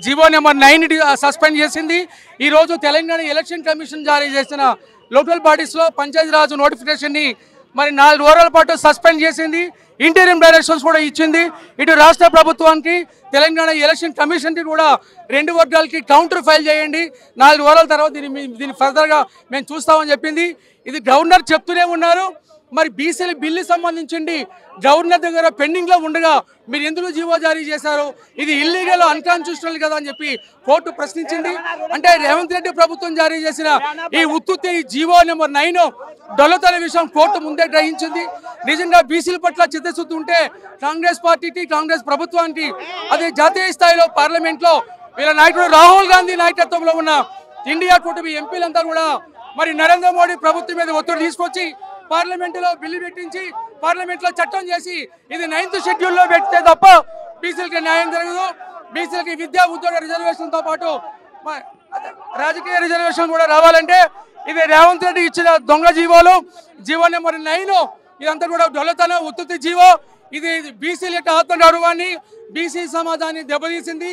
GO number 9 suspend చేసింది. ఈరోజు Telangana election commission జారీ చేసిన లోకల్ బాడీస్లో పంచాయతీరాజ్ నోటిఫికేషన్ని మరి 4 రోజుల పాటు సస్పెండ్ చేసింది. ఇంటీరియం డైరెక్షన్స్ కూడా ఇచ్చింది. ఇటు రాష్ట్ర ప్రభుత్వానికి తెలంగాణ ఎలక్షన్ కమిషన్కి కూడా 2 వర్గాలకి కౌంటర్ ఫైల్ చేయండి, 4 రోజుల తర్వాత దీన్ని ఫర్దర్గా మేము చూస్తామని చెప్పింది. ఇది గవర్నర్ చెప్తూనే ఉన్నారు. మరి బీసీల బిల్లు సంబంధించింది గవర్నర్ దగ్గర పెండింగ్లో ఉండగా మీరు ఎందుకు జీవో జారీ చేశారు, ఇది ఇల్లీగల్ అన్కాన్స్టిట్యూషనల్ కదా అని చెప్పి కోర్టు ప్రశ్నించింది. అంటే రేవంత్ రెడ్డి ప్రభుత్వం జారీ చేసిన ఈ ఉత్తుత్తి జీవో నెంబర్ 9 దొల్లతన విషయం కోర్టు ముందే గ్రహించింది. నిజంగా బీసీల పట్ల చిత్తశుద్ధి ఉంటే కాంగ్రెస్ పార్టీకి, కాంగ్రెస్ ప్రభుత్వానికి, అదే జాతీయ స్థాయిలో పార్లమెంట్లో వీళ్ళ నాయకుడు రాహుల్ గాంధీ నాయకత్వంలో ఉన్న ఇండియా కూటమి ఎంపీలంతా కూడా మరి నరేంద్ర మోడీ ప్రభుత్వం మీద ఒత్తిడి తీసుకొచ్చి పార్లమెంటులో బిల్లు పెట్టించి పార్లమెంట్లో చట్టం చేసి ఇది 9th షెడ్యూల్లో పెడితే తప్ప బీసీలకి న్యాయం జరగదు. బీసీలకి విద్యా ఉద్యోగ రిజర్వేషన్తో పాటు రాజకీయ రిజర్వేషన్ కూడా రావాలంటే ఇది రేవంత్ రెడ్డి ఇచ్చిన దొంగ జీవోలు. జీవో నెంబర్ 9 ఇదంతా కూడా దొల్లతనం ఉత్తుత్తి జీవో. ఇది బీసీల యొక్క ఆత్మగౌరవాన్ని, బీసీ సమాజాన్ని దెబ్బతీసింది.